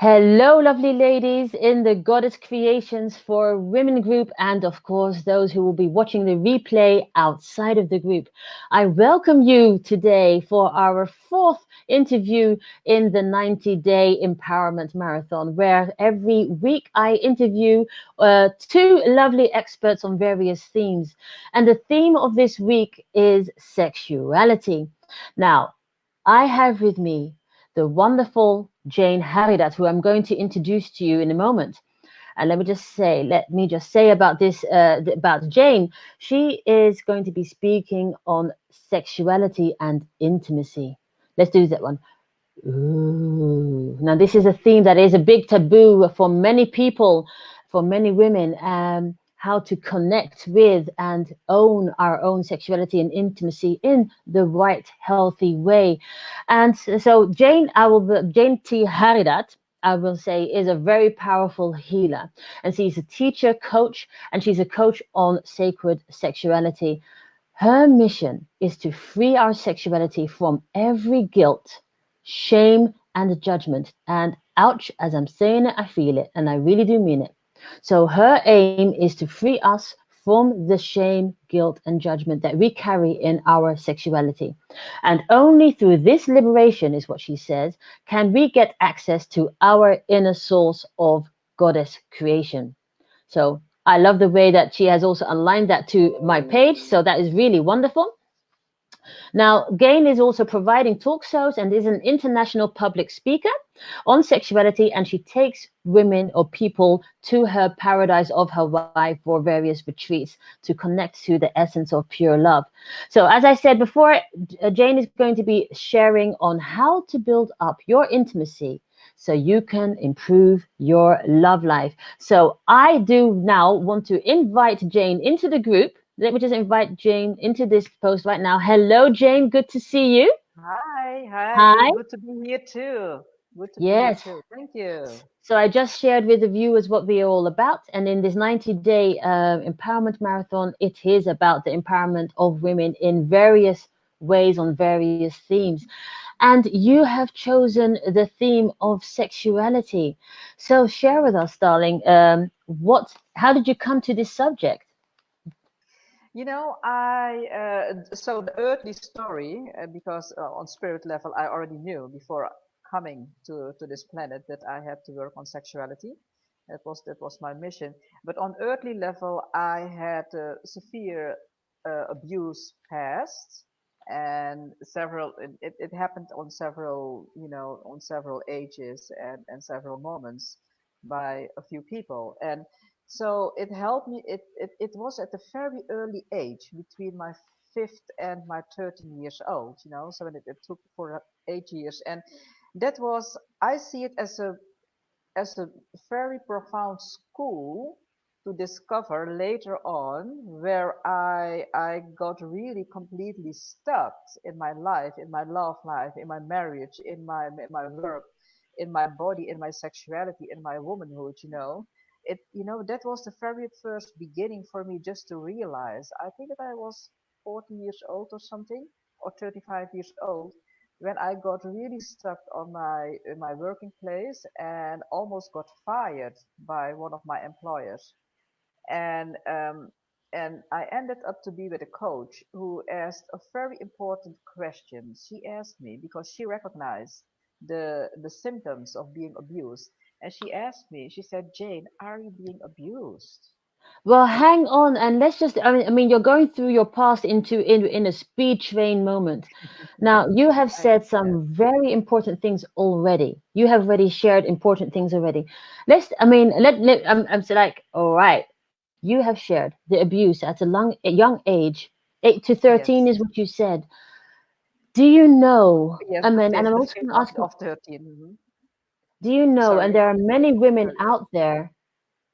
Hello, lovely ladies in the Goddess Creations for Women group, and of course, those who will be watching the replay outside of the group. I welcome you today for our fourth interview in the 90-day empowerment marathon, where every week I interview two lovely experts on various themes. And the theme of this week is sexuality. Now, I have with me the wonderful Jane Haridat, who I'm going to introduce to you in a moment. And let me just say about this, about Jane. She is going to be speaking on sexuality and intimacy. Let's do that one. Ooh. Now, this is a theme that is a big taboo for many people, for many women. How to connect with and own our own sexuality and intimacy in the right, healthy way. And so, Jane T. Haridat, I will say, is a very powerful healer. And she's a teacher, coach, and she's a coach on sacred sexuality. Her mission is to free our sexuality from every guilt, shame, and judgment. And ouch, as I'm saying it, I feel it, and I really do mean it. So her aim is to free us from the shame, guilt, and judgment that we carry in our sexuality. And only through this liberation, is what she says, can we get access to our inner source of goddess creation. So I love the way that she has also aligned that to my page. So that is really wonderful. Now, Gain is also providing talk shows and is an international public speaker on sexuality, and she takes women or people to her paradise of Hawaii for various retreats to connect to the essence of pure love. So, as I said before, Jane is going to be sharing on how to build up your intimacy so you can improve your love life. So I do now want to invite Jane into the group. Let me just invite Jane into this post right now. Hello, Jane. Good to see you. Hi, hi. Hi. Good to be here too. Good to be here Yes. too. Thank you. So I just shared with the viewers what we are all about. And in this 90-day empowerment marathon, it is about the empowerment of women in various ways on various themes. And you have chosen the theme of sexuality. So share with us, darling, how did you come to this subject? So the earthly story, because on spirit level, I already knew before coming to this planet that I had to work on sexuality. That was my mission. But on earthly level, I had severe abuse past, and it happened on several ages and several moments by a few people. And so it helped me. It was at a very early age, between my fifth and my 13 years old, so it took for 8 years. And that was, I see it as a very profound school to discover later on, where I got really completely stuck in my life, in my love life, in my marriage, in my work, in my body, in my sexuality, in my womanhood. That was the very first beginning for me, just to realize. I think that I was 40 years old or something, or 35 years old, when I got really stuck in my working place and almost got fired by one of my employers. And I ended up to be with a coach who asked a very important question. She asked me because she recognized the symptoms of being abused, and she asked me. She said, "Jane, are you being abused?" Well, hang on, and let's just, I mean, you're going through your past in a speed train moment. Now, you have I said am. some very important things already. You have already shared important things already. I mean, I'm so like, all right, you have shared the abuse at a young age, 8 to 13 Yes, is what you said. Do you know, yes, I the mean, and fifth, I'm the also fifth going to ask, of 13. do you know, and Sorry, there are many women sorry. out there,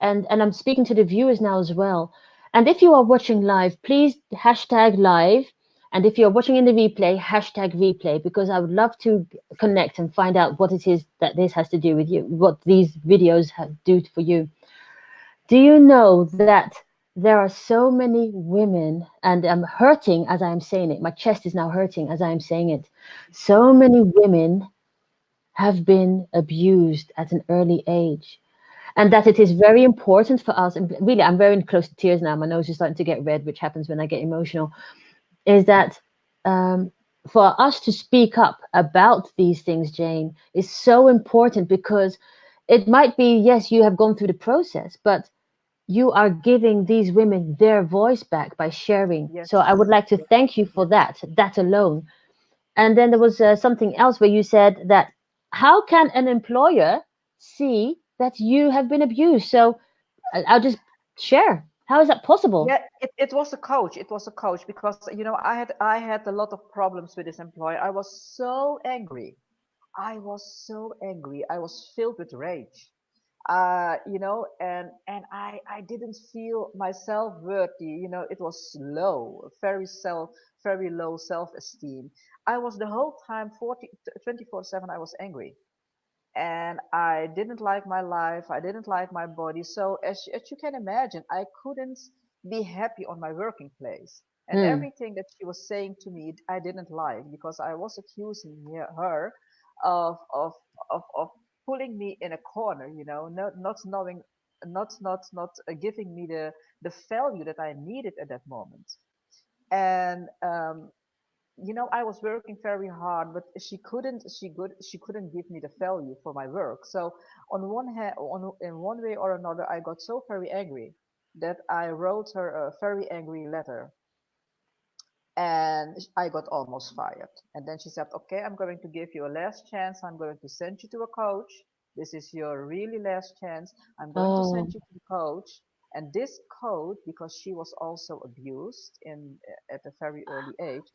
and I'm speaking to the viewers now as well. And if you are watching live, please hashtag live. And if you're watching in the replay, hashtag replay, because I would love to connect and find out what it is that this has to do with you, what these videos do for you. Do you know that there are so many women, and I'm hurting as I'm saying it. My chest is now hurting as I'm saying it. So many women have been abused at an early age, and that it Mm. is very important for us. And really, I'm very close to tears now. My nose is starting to get red, which happens when I get emotional. Is that um, for us to speak up about these things, Jane, is so important because it might be, yes, you have gone through the process, but you are giving these women their voice back by sharing. So I would Yes, like to yes, thank you for yes. that alone. And then there was something else where you said that how can an employer see that you have been abused? So I'll just share. How is that possible? Yeah, it was a coach. It was a coach because I had a lot of problems with this employer. I was so angry. I was so angry. I was filled with rage. And I didn't feel myself worthy. It was low, very low self-esteem. I was the whole time 24/7. I was angry, and I didn't like my life. I didn't like my body. So as you can imagine, I couldn't be happy on my working place. And Mm. everything that she was saying to me, I didn't like because I was accusing her of of of pulling me in a corner. Not knowing, not giving me the value that I needed at that moment. And I was working very hard, but she couldn't give me the value for my work. So on one hand, in one way or another, I got so very angry that I wrote her a very angry letter, and I got almost fired. And then she said, "Okay, I'm going to give you a last chance. I'm going to send you to a coach. This is your really last chance. I'm going to Oh, send you to the coach." And this coach, because she was also abused at a very early age,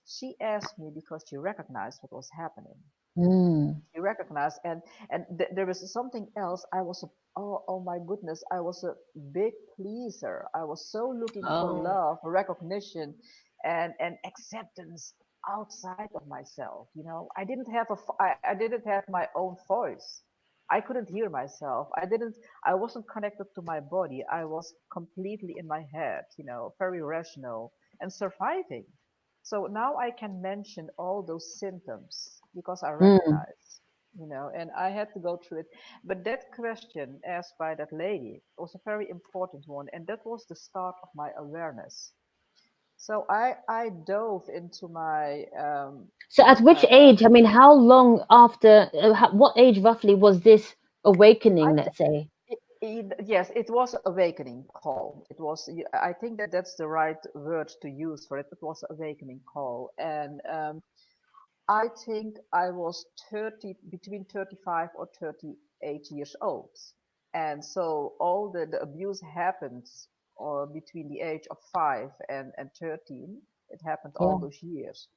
she asked me because she recognized what was happening. mm. She recognized, and there was something else. Oh my goodness, I was a big pleaser. I was so looking for Oh, love, recognition, and acceptance outside of myself. I didn't have my own voice. I couldn't hear myself. I wasn't connected to my body. I was completely in my head, very rational and surviving. So now I can mention all those symptoms because I mm. recognize, and I had to go through it. But that question asked by that lady was a very important one, and that was the start of my awareness. So I dove into my So at which uh, age? I mean, how long after, what age roughly was this I awakening, let's say? yes, it was awakening call. I think that that's the right word to use for it. It was awakening call, and I think I was between 35 or 38 years old. And so all the abuse happens between the age of 5 and 13. It happened all Yeah. those years.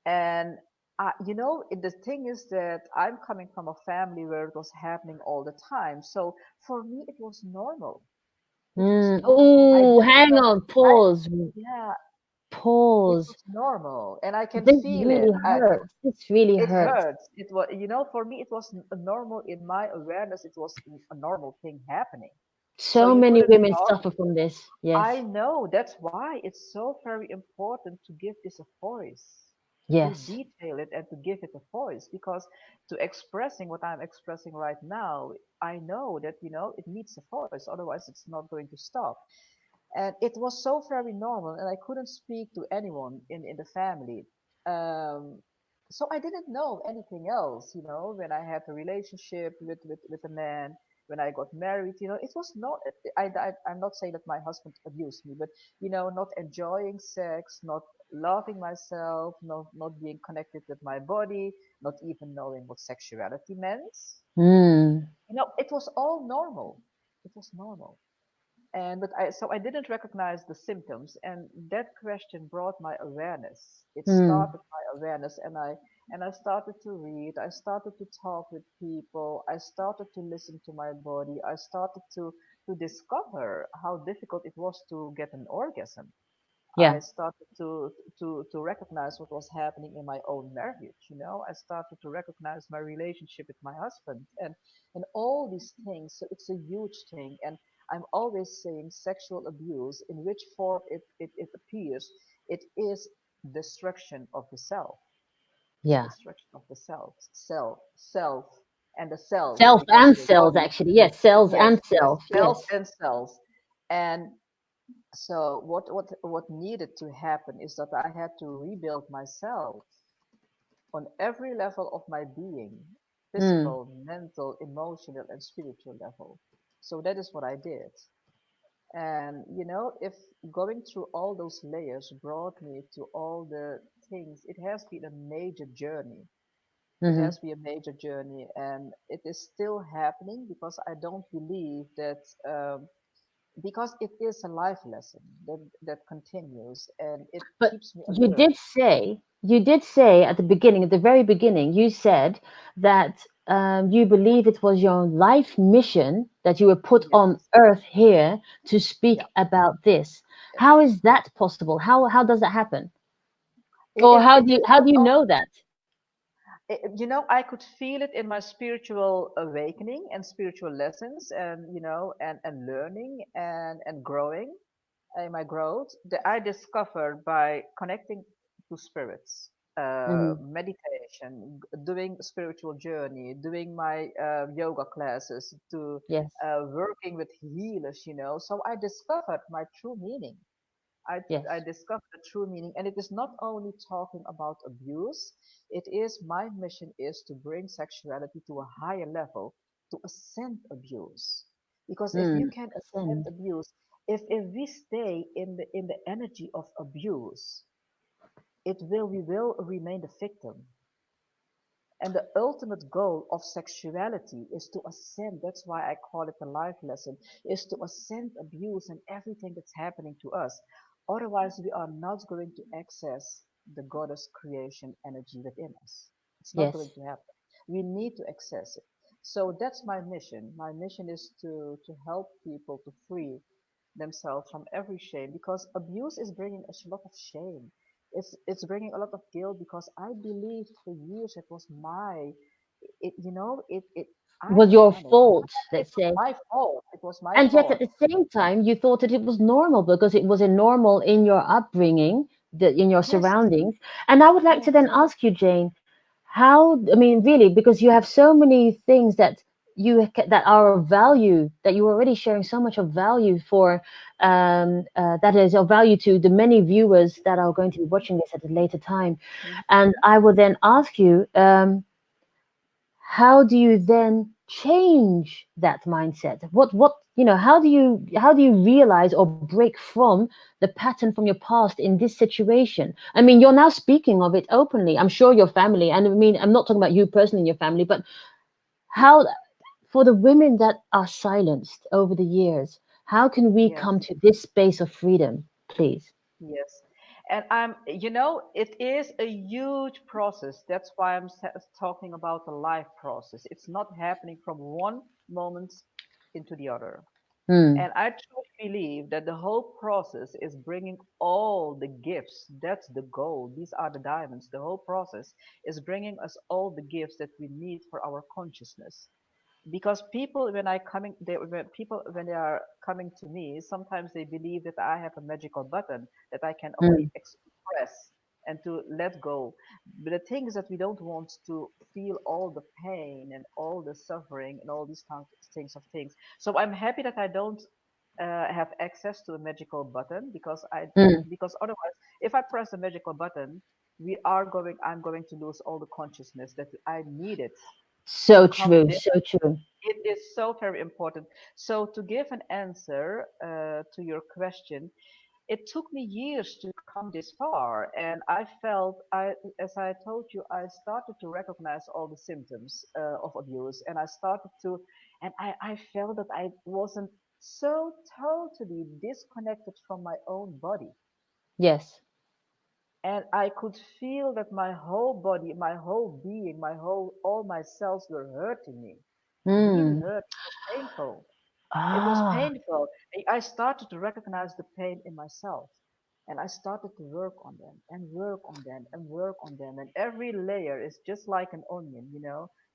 And, the thing is that I'm coming from a family where it was happening all the time. So for me, it was normal. It was Mm. normal. I Oh, didn't hang know. on, I, pause, yeah, it pause. was normal. And I can This feel it. really hurts. This really It hurts. hurts. For me, it was a normal in my awareness. It was a normal thing happening. So So you many couldn't women talk. suffer from this. I Yes. know. That's why it's so very important to give this a voice, to Yes. detail it and to give it a voice. Because to expressing what I'm expressing right now, I know that, it needs a voice. Otherwise, it's not going to stop. And it was so very normal, and I couldn't speak to anyone in the family. um, so I didn't know anything else, when I had a relationship with a man, when I got married, it was not, I'm not saying that my husband abused me, but, not enjoying sex, not loving myself, not being connected with my body, not even knowing what sexuality meant. Mm. It was all normal. It was normal. And I didn't recognize the symptoms, and that question brought my awareness. It Mm. started my awareness, and I started to read. I started to talk with people. I started to listen to my body. I started to discover how difficult it was to get an orgasm. Yeah. I started to recognize what was happening in my own marriage. I started to recognize my relationship with my husband, and all these things. So it's a huge thing, and I'm always saying sexual abuse, in which form it appears, it is destruction of the self. It's Yeah. destruction of the self, and the self Self because and your cells, body. actually. Yes, cells Yes, and yes, self. self Yes. and cells. And so what needed to happen is that I had to rebuild myself on every level of my being, Mm. physical, mental, emotional, and spiritual level. So that is what I did. And if going through all those layers brought me to all the things, it has been a major journey. It Mm-hmm. has been a major journey, and it is still happening because I don't believe that, because it is a life lesson that continues and it But keeps me you alert. did say, you did say at the beginning, at the very beginning, you said that you believe it was your life mission that you were put on Yes. earth here to Yeah. speak about this. How Yes. is that possible? How does that happen? It Or is. It is how not do you only. know that? I could feel it in my spiritual awakening and spiritual lessons, and learning and growing, in my growth that I discovered by connecting to spirits, Hmm. meditation, doing spiritual journey, doing my yoga classes, to Yes, working with healers. So I discovered my true meaning. I yes, discovered the true meaning, and it is not only talking about abuse. It is my mission is to bring sexuality to a higher level, to ascend abuse. Because if you mm. can ascend Ascend. abuse, if we stay in the energy of abuse, we will remain the victim. And the ultimate goal of sexuality is to ascend. That's why I call it a life lesson, is to ascend abuse and everything that's happening to us. Otherwise, we are not going to access the goddess creation energy within us. It's not going Yes, to happen. We need to access it. So that's my mission. My mission is to help people to free themselves from every shame, because abuse is bringing us a lot of shame. It's bringing a lot of guilt, because I believed for years it was it it I was have your done it. fault, It let's was say. my fault. It was my And yet at fault. the same time, you thought that it was normal because it was a normal in your upbringing, in your Yes, surroundings. And I would like to then yes, ask you, Jane, how, I mean, really, because you have so many things that that are of value, that you're already sharing so much of value for, that is of value to the many viewers that are going to be watching this at a later time. And mhm, I will then ask you, how do you then change that mindset? How do you realize or break from the pattern from your past in this situation? I mean, you're now speaking of it openly. I'm sure your family, and I mean, I'm not talking about you personally in your family, but how, for the women that are silenced over the years, how can we yes, come to this space of freedom, please? yes. And it is a huge process. That's why I'm talking about the life process. It's not happening from one moment into the other. Hmm. And I truly believe that the whole process is bringing all the gifts. That's the goal. These are the diamonds. The whole process is bringing us all the gifts that we need for our consciousness. Because when they are coming to me, sometimes they believe that I have a magical button that I can Hmm. only express and to let go. But the thing is that we don't want to feel all the pain and all the suffering and all these things. So I'm happy that I don't have access to a magical button, Hmm. because otherwise, if I press the magical button, I'm going to lose all the consciousness that I needed to So come. true, so true. It is so very important. So to give an answer to your question, it took me years to come this far, and as I told you, I started to recognize all the symptoms of abuse, and I felt that I wasn't so totally disconnected from my own body, Yes. and I could feel that my whole body, my whole being, all my cells were hurting me, really Hmm. hurt. It was painful. It was Ah. painful. I started to recognize the pain in myself. And I started to work on them and work on them and work on them. And every layer is just like an onion.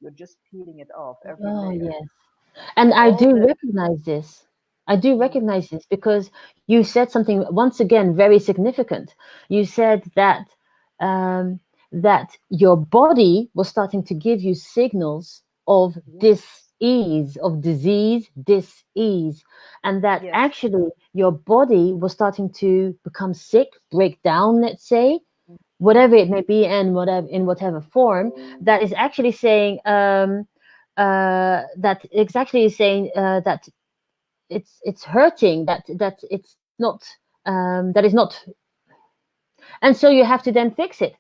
You're just peeling it off, every Oh, layer. yes. And I All do the. recognize this. I do Mm, recognize this because you said something once again very significant. You said that um, that your body was starting to give you signals of Yes. dis-ease, of disease, dis-ease, and that Yes. actually your body was starting to become sick, break down, let's say, Mm-hmm. whatever it may be, and whatever in whatever form, that is actually saying that it's actually saying that it's hurting, that it's not that is not, and so you have to then fix it.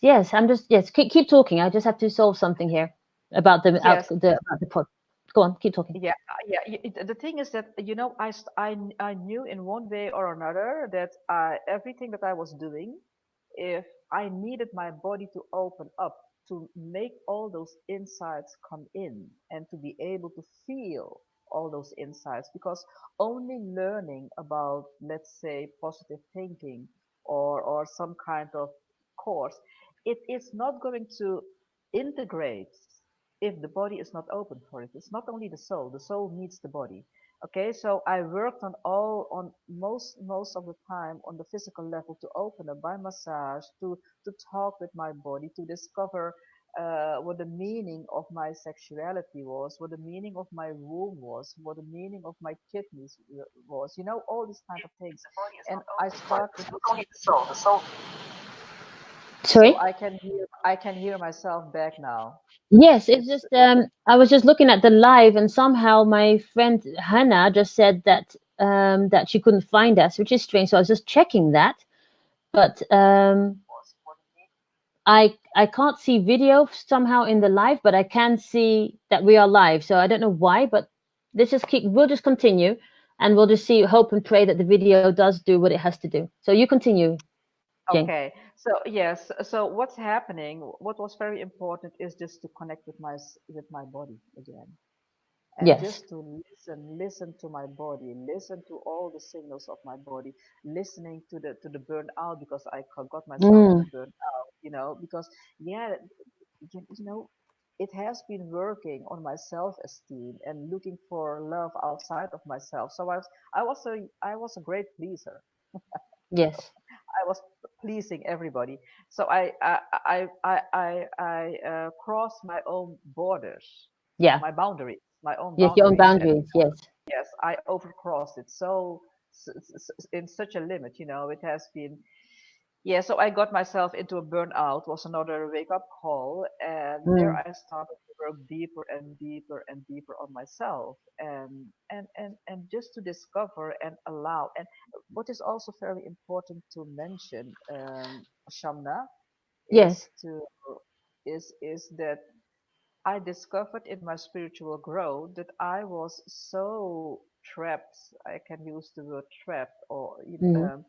Yes, I'm just, yes, keep talking. I just have to solve something here about Yes. about the pod. Go on, keep talking. Yeah, the thing is that I knew in one way or another that everything that I was doing, if I needed my body to open up to make all those insights come in and to be able to feel all those insights, because only learning about, let's say, positive thinking or some kind of course, it is not going to integrate if the body is not open for it. It's not only the soul. The soul needs the body. Okay, so I worked on most of the time on the physical level to open up by massage, to talk with my body, to discover what the meaning of my sexuality was, what the meaning of my womb was, what the meaning of my kidneys was, all these kind of things. And I started, so Sorry. I can hear myself back now. Yes, it's It's just I was just looking at the live, and somehow my friend Hannah just said that she couldn't find us, which is strange. So I was just checking that, but I can't see video somehow in the live, but I can see that we are live. So I don't know why, but we'll just continue, and we'll just see, hope and pray that the video does do what it has to do. So you continue, Jane. Okay, so yes, so what's happening? What was very important is just to connect with my body again, and Yes. just to listen to my body, listen to all the signals of my body, listening to the burnout, because I got myself in Mm, the burnout, because yeah, it has been working on my self-esteem and looking for love outside of myself. So I was a great pleaser. yes. I was pleasing everybody. So I crossed my own borders, Yeah. my own Yes. Your own boundaries, and boundaries. Yes. yes, I overcrossed it. So in such a limit, it has been. Yeah, so I got myself into a burnout, was another wake up call, and there Mm, I started to work deeper and deeper and deeper on myself, and just to discover and allow. And what is also very important to mention, Shamna, yes. is to is that I discovered in my spiritual growth that I was so trapped. I can use the word trapped, or Mm.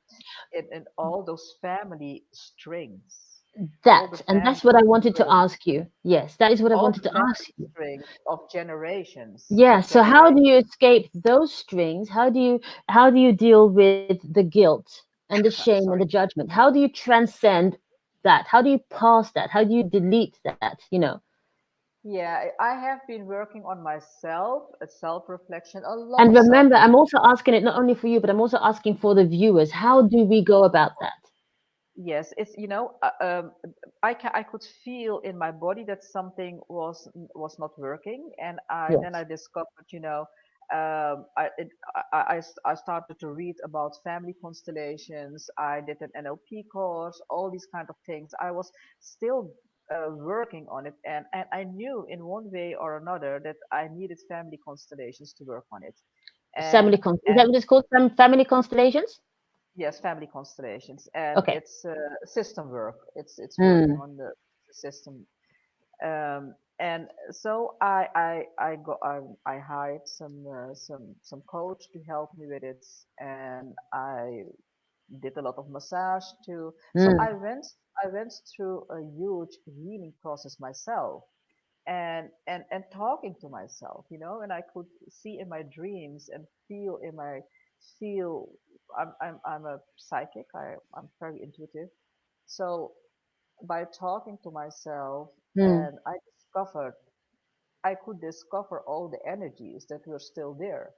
in all those family strings, all the And family that's what I wanted to strings, ask you. Yes, that is what I all wanted the to ask family you. strings of generations, Yeah. of So how do generations. you escape those strings? How do you deal with the guilt and the shame and the Sorry. judgment? How do you transcend that? How do you pass that? How do you delete that? Yeah, I have been working on myself, a self-reflection, a lot And of remember, I'm self-reflection. also asking it not only for you, but I'm also asking for the viewers. How do we go about that? Yes, it's I could feel in my body that something was not working, and I Yes. discovered, I started to read about family constellations. I did an NLP course, all these kind of things. I was still working on it, and I knew in one way or another that I needed family constellations to work on it, Family and is that and what it's called? Family constellations? yes, family constellations, and Okay. it's system work. It's working Mm, on the system, and so I hired some coach to help me with it, and I did a lot of massage too. So mm, I went through a huge healing process myself, and talking to myself, and I could see in my dreams and feel. I'm a psychic. I'm very intuitive. So by talking to myself, mm, and I could discover all the energies that were still there,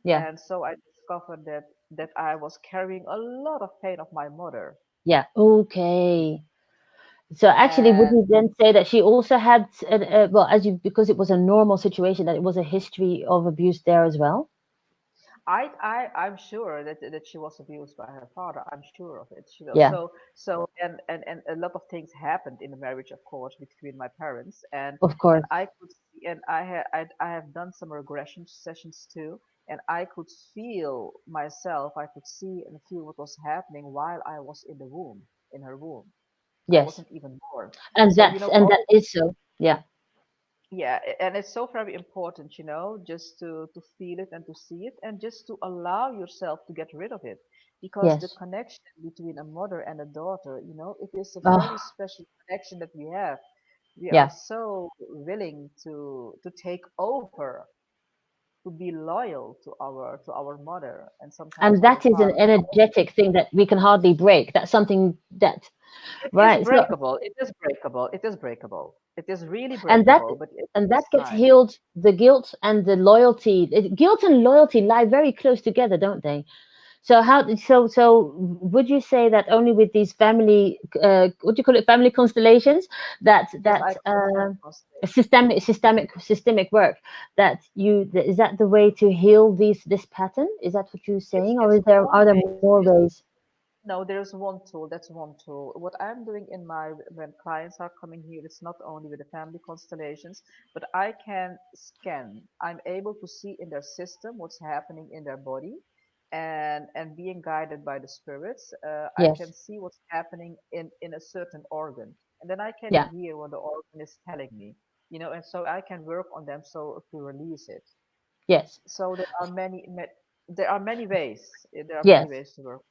yeah. and so I discovered that I was carrying a lot of pain of my mother. Yeah. Okay. So actually, would And you then say that she also had, well, as you, because it was a normal situation, that it was a history of abuse there as well? I'm sure that she was abused by her father. I'm sure of it. She was Yeah, and a lot of things happened in the marriage, of course, between my parents, of and course. I could see, and I have done some regression sessions too, and I could feel myself. I could see and feel what was happening while I was in the womb, in her womb. I Yes. wasn't even born. And So you that's, know and that all is so. Yeah. yeah, and it's so very important, just to feel it and to see it and just to allow yourself to get rid of it, because the Yes. connection between a mother and a daughter, it is a very Oh, special connection that we have. We are yeah. so willing to take over, to be loyal to our mother and sometimes And to the that is an father. energetic thing that we can hardly break. That's something that, It is right? So, breakable. It is breakable. It is breakable. It is really and that breakable, but it and that takes gets time. healed. The guilt and the loyalty, guilt and loyalty lie very close together, don't they? So would you say that only with these family, what do you call it, family constellations, that Yes, I call it family constellation. systemic work, that is that the way to heal this pattern? Is that what you're saying, or It's is there, one are there way. more ways? No, there's one tool. That's one tool. What I'm doing when clients are coming here, it's not only with the family constellations, but I can scan. I'm able to see in their system what's happening in their body, and being guided by the spirits, I can Yes. see what's happening in a certain organ, and then I can Yeah. hear what the organ is telling me, and so I can work on them so to release it. Yes. So there are many ways. There are many Yes. ways to work.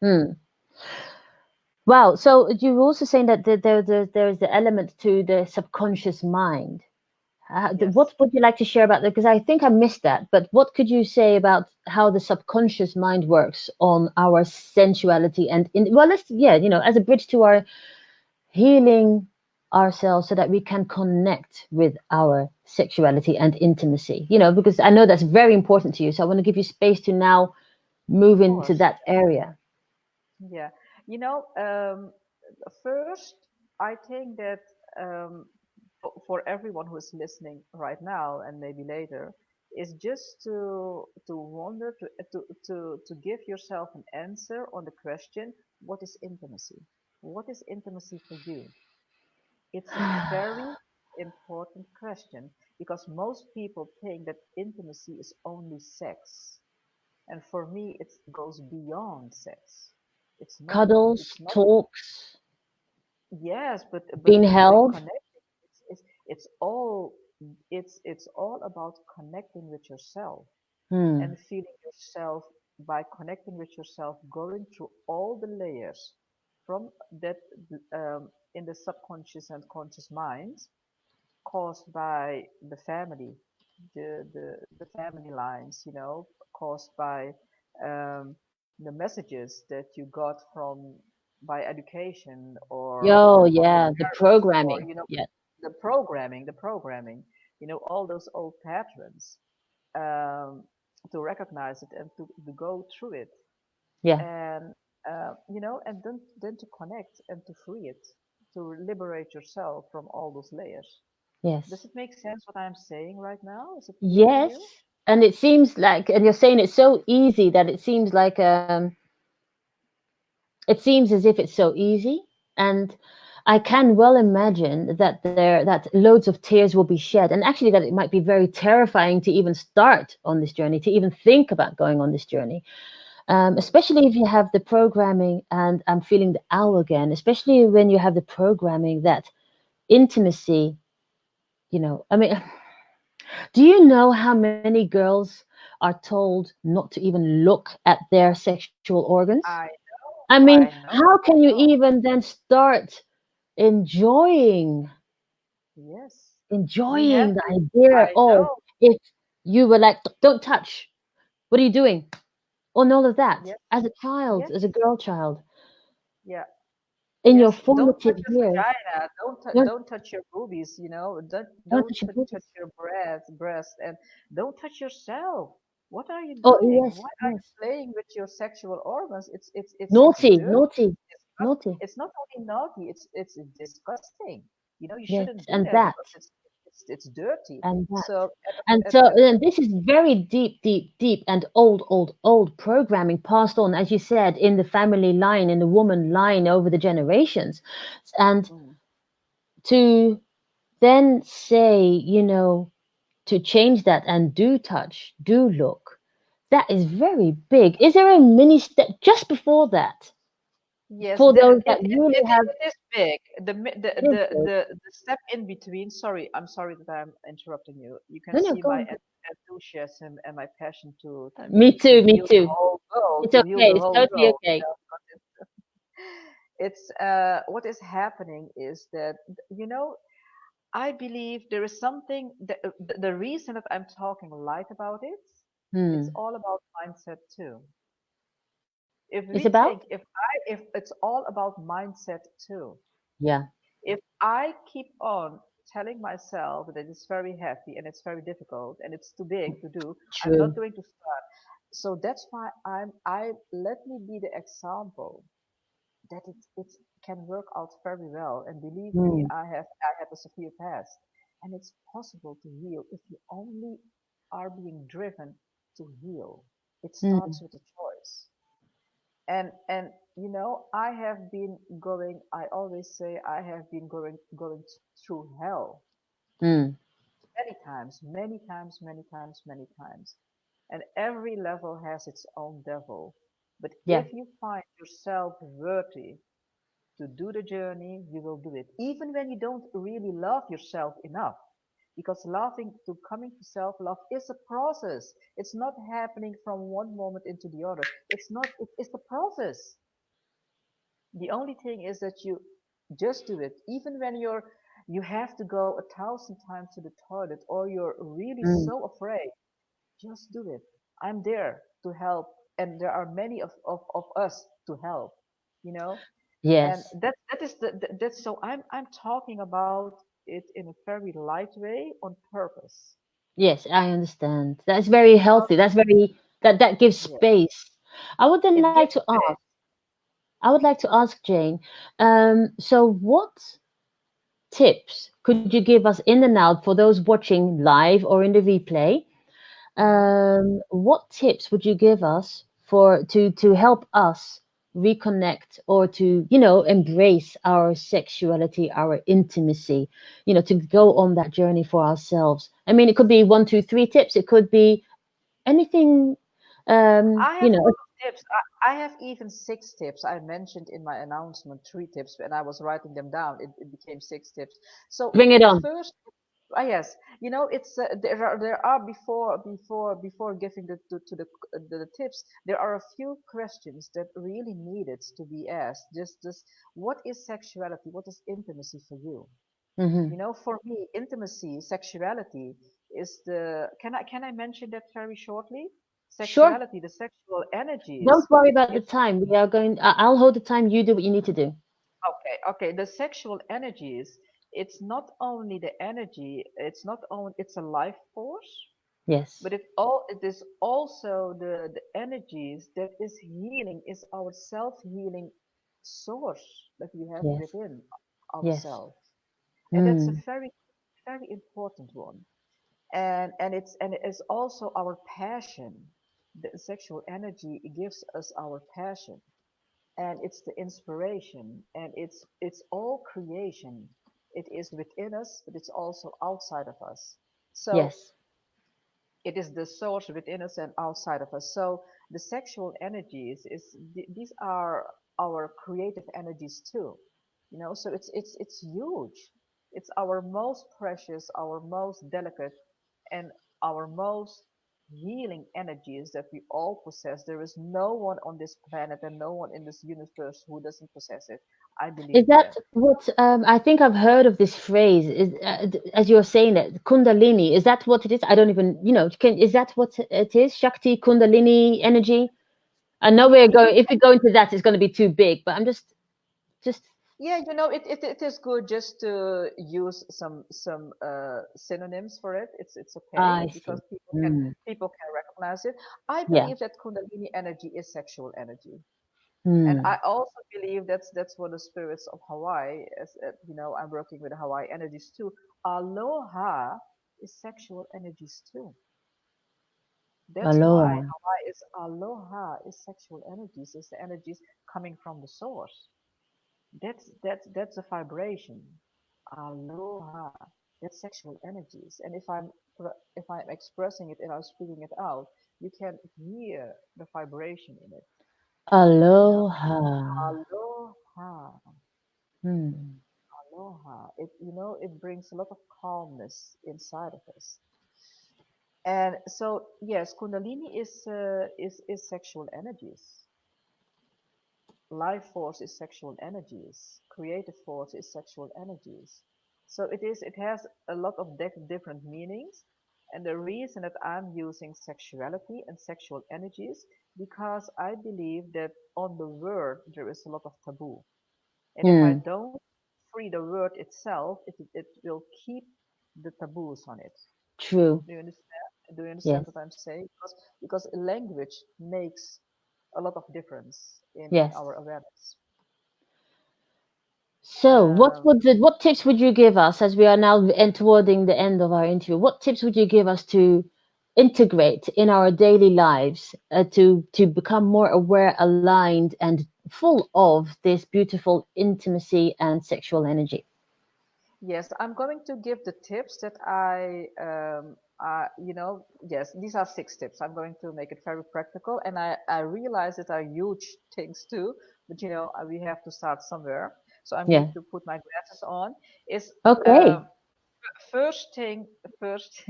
Hmm. Wow. So you're also saying that there's the element to the subconscious mind. What Yes. would you like to share about that? Because I think I missed that. But what could you say about how the subconscious mind works on our sensuality and well, let's, yeah, as a bridge to our healing ourselves so that we can connect with our sexuality and intimacy. Because I know that's very important to you. So I want to give you space to now Of move into course. that area. Yeah. You know, first, I think that um, for everyone who is listening right now and maybe later, is just to wonder to give yourself an answer on the question, what is intimacy? What is intimacy for you? It's a very important question because most people think that intimacy is only sex. And for me, it goes beyond sex. It's not. It's Cuddles, not. talks, Yes, but being held. connecting. It's all. It's all about connecting with yourself Hmm. and feeling yourself by connecting with yourself, going through all the layers from that in the subconscious and conscious minds caused by the family, the family lines, caused by um, the messages that you got by education Oh, or from your yeah, the parents or programming. Yeah. the programming, all those old patterns, um, to recognize it and to go through it Yeah. and and then to connect and to free it, to liberate yourself from all those layers. Does Yes. it make sense what I'm saying right now? Is it clear to Yes. you? And it seems like, and you're saying it's so easy that it seems like, it seems as if it's so easy. And I can well imagine that loads of tears will be shed. And actually that it might be very terrifying to even start on this journey, to even think about going on this journey. Yes. Especially if you have the programming, and I'm feeling the owl again, especially when you have the programming that intimacy, I mean, do you know how many girls are told not to even look at their sexual organs? I I mean, I know, how I can you know. even then start enjoying Yes. We have enjoying the to, idea I of, know. if you were like, don't touch, what are you doing? On all of that Yes, as a child, yes, as a girl child, yeah, in your yes. Don't formative touch your years. vagina. Don't Don't touch your boobies. Don't don't don't touch your touch boobies. your breast, and don't touch yourself. What are you Oh doing? yes, Why are you yes. playing with your sexual organs? It's Naughty, dirty. naughty. It's naughty. it's not only naughty, it's disgusting. You Yes, shouldn't do and that that, because it's dirty. and that. So And at, so at, and this is very deep, deep, deep, and old, old, old programming passed on, as you said, in the family line, in the woman line over the generations. And mm, to then say, to change that and do touch, do look, that is very big. Is there a mini step just before that yes, for those that really have? it is big. The, mi- It is big. the step in between. Sorry, I'm sorry that I'm interrupting you. You can No, no, see go my on. enthusiasm and my passion Me too, me heal the too. whole world, It's to heal okay. the It's whole totally world. okay. Because it's what is happening is that I believe there is something that the reason that I'm talking light about it, it's Hmm. all about mindset too. If It's we about? think, if it's all about mindset too. Yeah, If I keep on telling myself that it's very heavy and it's very difficult and it's too big to do, I'm not true. going to start. So that's why I let me be the example that it can work out very well. And believe me, Hmm. I have a severe past, and it's possible to heal if you only are being driven to heal. It Hmm. starts with a choice. And I have been going. I always say I have been going through hell Hmm. many times, many times, many times, many times. And every level has its own devil. But Yeah. if you find yourself worthy to do the journey, you will do it. Even when you don't really love yourself enough. Because coming to self love is a process. It's not happening from one moment into the other. It's not, it's the process. The only thing is that you just do it. Even when you have to go 1,000 times to the toilet or you're really Hmm. so afraid, just do it. I'm there to help. And there are many of us to help, you know? And Yes. that is that's so I'm talking about it in a very light way on purpose. Yes, I understand. That's very Because healthy. That gives yeah, space. I would then it like gives to ask. space. I would like to ask Jane. So what tips could you give us in and out for those watching live or in the replay? Hmm. What tips would you give us for to help us reconnect or to embrace our sexuality, our intimacy, to go on that journey for ourselves? I mean, it could be one, two, three tips. It could be anything. I have a lot of tips. I have even 6 tips. I mentioned in my announcement 3 tips. When I was writing them down, it became 6 tips. So Bring it the on. first, yes, it's there are before giving the tips, there are a few questions that really needed to be asked. Just what is sexuality? What is intimacy for you? Hmm. For me, intimacy, sexuality is the. Can I mention that very shortly? Sure. Sexuality, the sexual energies. Don't worry about the It's time. We are going. I'll hold the time. You do what you need to do. okay. Okay, the sexual energies. It's not only the energy. It's not only. It's a life force, Yes. but it is also the energies that is healing. Is our self healing source that we have Yes. within Yes. ourselves, and that's a Mm. very very important one. And it is also our passion. The sexual energy gives us our passion, and it's the inspiration, and it's all creation. It is within us, but it's also outside of us. So Yes. it is the source within us and outside of us. So the sexual energies these are our creative energies too. So it's huge. It's our most precious, our most delicate, and our most healing energies that we all possess. There is no one on this planet and no one in this universe who doesn't possess it. I Is believe that that. what I think I've heard of this phrase? Is as you're saying that Kundalini? Is that what it is? I don't even, is that what it is? Shakti, Kundalini, energy? I know we're going. If we go into that, it's going to be too big. But I'm just. Yeah, it is good just to use some synonyms for it. It's okay I because see. people can Mm. people can recognize it. I Yeah. believe that Kundalini energy is sexual energy. And Hmm. I also believe that's what the spirits of Hawaii, as I'm working with Hawaii energies too. Aloha is sexual energies too. That's why Aloha. Hawaii is aloha is sexual energies, is the energies coming from the source. That's a vibration. Aloha. That's sexual energies. And if I'm expressing it and I'm speaking it out, you can hear the vibration in it. You know, Aloha. aloha, Hmm. aloha. It brings a lot of calmness inside of us. And so yes, Kundalini is sexual energies. Life force is sexual energies. Creative force is sexual energies. So it has a lot of different meanings. And the reason that I'm using sexuality and sexual energies, because I believe that on the word there is a lot of taboo. And if I Hmm. don't free the word itself, it will keep the taboos on it. True. Do you understand? Do you understand Yes. what I'm saying? Because language makes a lot of difference in Yes. our awareness. So, Um, what tips would you give us as we are now towarding the end of our interview? What tips would you give us to integrate in our daily lives to become more aware, aligned, and full of this beautiful intimacy and sexual energy? yes, I'm going to give the tips that yes, these are 6 tips. I'm going to make it very practical, and I realize that are huge things too, but we have to start somewhere. So I need Yeah. to put my glasses on. Is Okay. first thing, first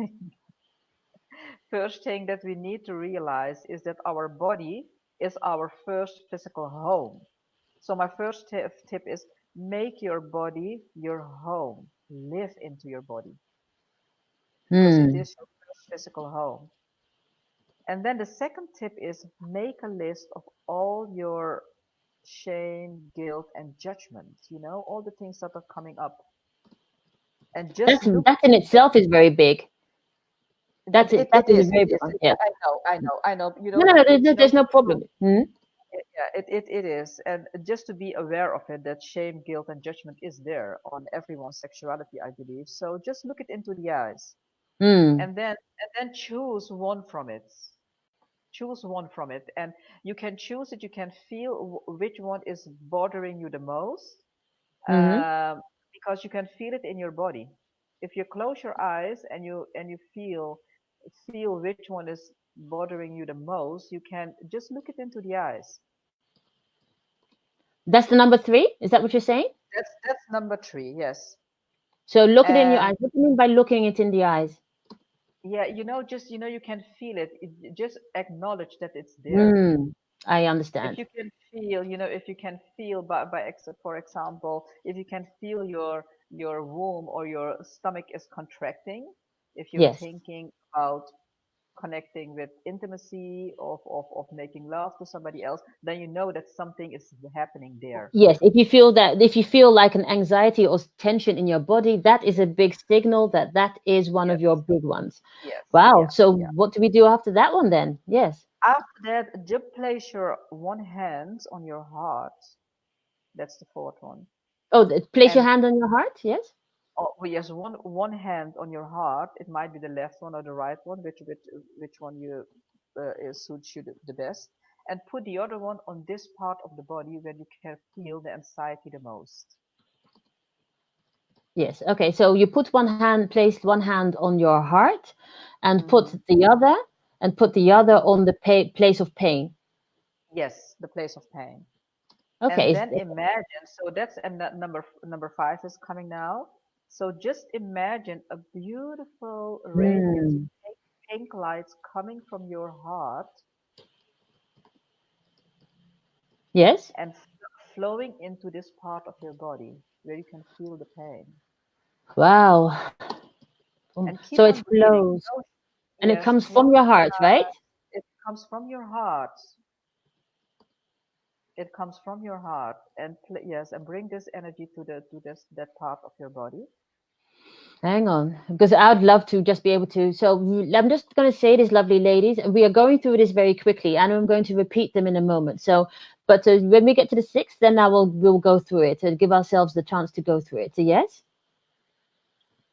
first thing that we need to realize is that our body is our first physical home. So my first tip is make your body your home. Live into your body because it Hmm. is your first physical home. And then the second tip is make a list of all your shame, guilt, and judgment. All the things that are coming up. And just look That in at itself is very big. it. It, That it is a is. very It big is. one. Yes. I know. No, no, no. There's no Just to problem. Hmm? yeah, it is. And just to be aware of it, that shame, guilt, and judgment is there on everyone's sexuality, I believe. So just look it into the eyes Hmm. and then choose one from it. Choose one from it. And you can choose it, you can feel which one is bothering you the most, Mm-hmm. because you can feel it in your body. If you close your eyes and you feel which one is bothering you the most, you can just look it into the eyes. That's the number three. Is that what you're saying? That's number three, yes. So look it in your And eyes. What do you mean by looking it in the eyes? yeah, just you can feel it. Just acknowledge that it's there. Mm, I If understand. you can feel, if you can feel for example, if you can feel your womb or your stomach is contracting, if you're Yes. thinking about connecting with intimacy of making love to somebody else, then you know that something is happening there. Yes. If you feel like an anxiety or tension in your body, that is a big signal that that is one of your Yes, big ones. yes, Wow. yeah, So yeah. what do we do after that one then? Yes. After that, just place your one hand on your heart. That's the fourth one. Oh, place your And hand on your heart. Yes. oh, well, yes, one hand on your heart. It might be the left one or the right one, which one you suits you the best. And put the other one on this part of the body where you can feel the anxiety the most. Yes. Okay. So you put place one hand on your heart, and Hmm. put the other on the place of pain. Yes, the place of pain. Okay. And then imagine. So that's and that number five is coming now. So just imagine a beautiful, radiant Hmm. pink lights coming from your heart Yes. and flowing into this part of your body where you can feel the pain. Wow. And So keep it on breathing. flows and it Yes, comes close from your your heart, right? eyes. It comes from your heart. It comes from your heart, and yes, and bring this energy to this that part of your body. Hang on, because I'd love to just be able to. So I'm just going to say this, lovely ladies. We are going through this very quickly, and I'm going to repeat them in a moment. So, But when we get to the sixth, then I will we'll go through it and give ourselves the chance to go through it. So yes,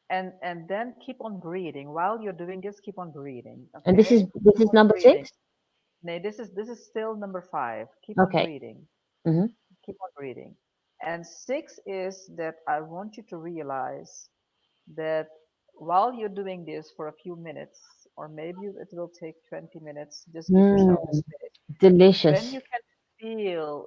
And then keep on breathing. While you're doing this, keep on breathing. and Okay? this Keep is on number breathing. six. No, this is still number 5. Keep on Okay. breathing. Hmm. Keep on breathing. And 6 is that I want you to realize that while you're doing this for a few minutes, or maybe it will take 20 minutes, just give yourself Mm, this minute. When delicious. you can feel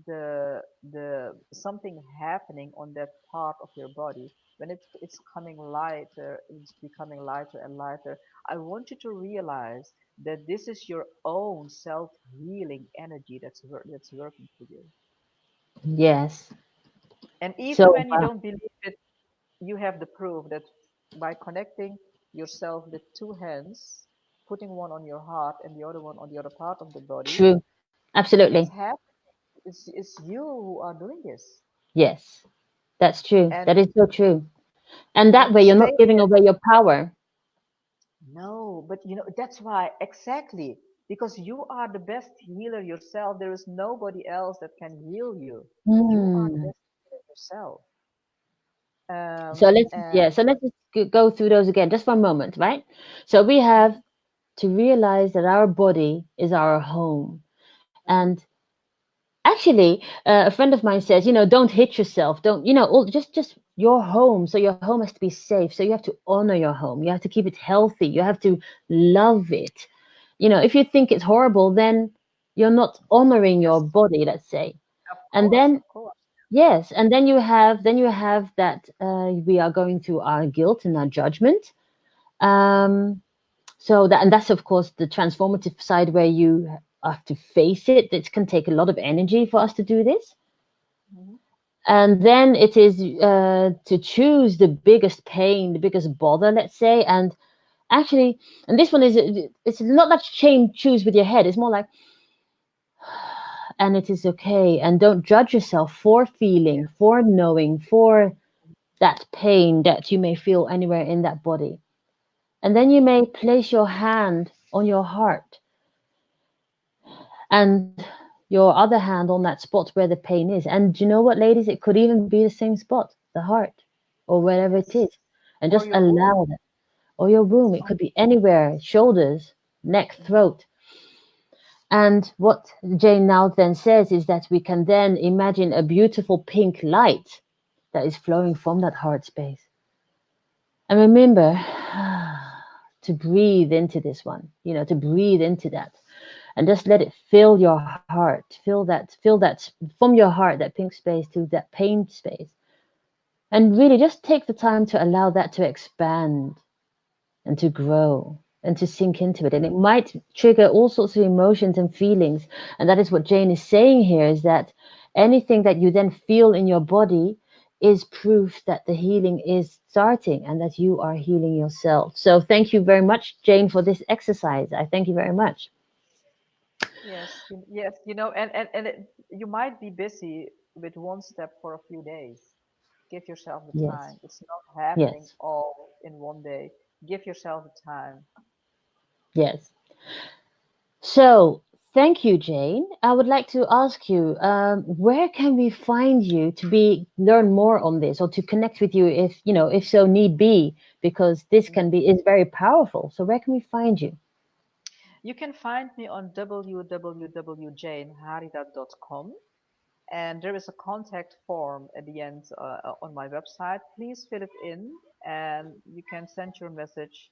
the something happening on that part of your body, when it's coming lighter, it's becoming lighter and lighter, I want you to realize that this is your own self healing energy that's working for you. Yes. And even So when you don't believe it, you have the proof that by connecting yourself with two hands, putting one on your heart and the other one on the other part of the body, true. it's Absolutely. happening. It's you who are doing this. Yes. That's true. And That is so true. And that way, you're stay not giving there. away your power. No, but that's why exactly, because you are the best healer yourself. There is nobody else that can heal you. You are the Hmm. best healer yourself. So let's And yeah. So let's just go through those again, just for a moment, right? So we mhm, have to realize that our body is our home, mhm, and actually, a friend of mine says, don't hit yourself. Don't, all, just your home. So your home has to be safe. So you have to honor your home. You have to keep it healthy. You have to love it. If you think it's horrible, then you're not honoring your yes, body, let's say. of And course, then of course. yes, and then you have that we are going through our guilt and our judgment. Mhm, Um, so that's of course the transformative side where you have to face it. It can take a lot of energy for us to do this. mhm, And then it is to choose the biggest pain, the biggest bother, let's say. And actually, and this one is, it's not that choose with your head. It's more like, and it is okay. And don't judge yourself for feeling, yes, for knowing, for that pain that you may feel anywhere in that body. And then you may place your hand on your heart and your other hand on that spot where the pain is. And do you know what, ladies? It could even be the same spot, the heart, or wherever it yes. is. And Or just your womb. allow that. Or your room. It could be anywhere, shoulders, neck, Mhm, throat. And what Jane now then says is that we can then imagine a beautiful pink light that is flowing from that heart space. And remember to breathe into this one, to breathe into that and just let it fill your heart. Feel that from your heart, that pink space to that pain space. And really just take the time to allow that to expand and to grow and to sink into it. And it might trigger all sorts of emotions and feelings. And that is what Jane is saying here is that anything that you then feel in your body is proof that the healing is starting and that you are healing yourself. So thank you very much, Jane, for this exercise. I thank you very much. yes, yes, you might be busy with one step for a few days. Give yourself the Yes, time. It's not happening yes, all in one day. Give yourself the time. yes. So, thank you, Jane. I would like to ask you, where can we find you to learn more on this, or to connect with you, if so need be, because this Mhm. is very powerful. So, where can we find you? You can find me on www.janeharida.com, and there is a contact form at the end on my website. Please fill it in, and you can send your message,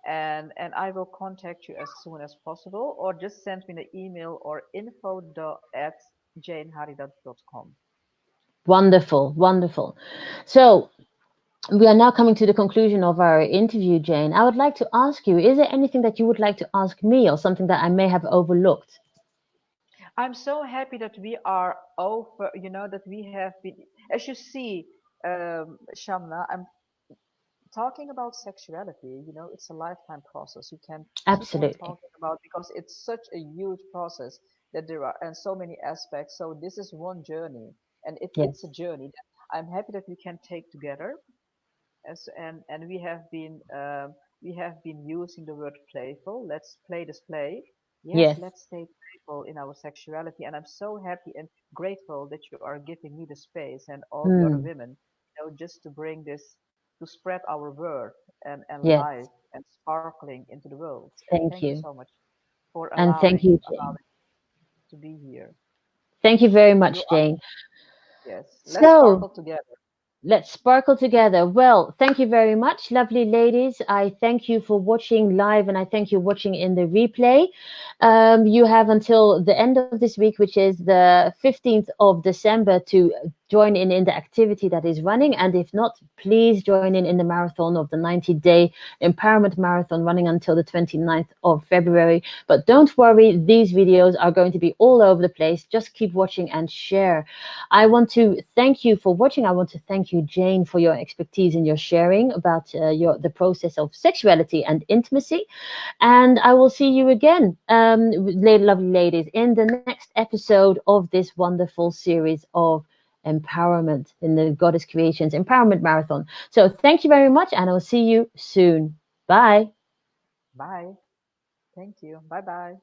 and I will contact you as soon as possible, or just send me the email or info@janeharida.com. Wonderful, wonderful. So, we are now coming to the conclusion of our interview, Jane. I would like to ask you, is there anything that you would like to ask me, or something that I may have overlooked? I'm so happy that we are over, that we have been, as you see, Shamna, I'm talking about sexuality. It's a lifetime process. You can keep on Absolutely. talking about, because it's such a huge process that there are and so many aspects. So this is one journey, and it's a Yes. journey that I'm happy that we can take together. And we have been using the word playful. Let's play this play. Yes, Yes. let's stay playful in our sexuality. And I'm so happy and grateful that you are giving me the space and all the other Mm, women, just to bring this, to spread our word and yes. life and sparkling into the world. And Thank thank you you. so much for And thank you, Jane. allowing to be here. Thank you very You much, are, Jane. yes, let's So, sparkle together. let's sparkle together. Well, thank you very much, lovely ladies. I thank you for watching live and I thank you watching in the replay. You have until the end of this week, which is the 15th of December, to join in the activity that is running. And if not, please join in the marathon of the 90-day empowerment marathon running until the 29th of February. But don't worry, these videos are going to be all over the place. Just keep watching and share. I want to thank you for watching. I want to thank you, Jane, for your expertise and your sharing about the process of sexuality and intimacy. And I will see you again, lovely ladies, in the next episode of this wonderful series of empowerment in the Goddess Creations Empowerment Marathon. So thank you very much, and I'll see you soon. Bye. Bye. Thank you. Bye bye.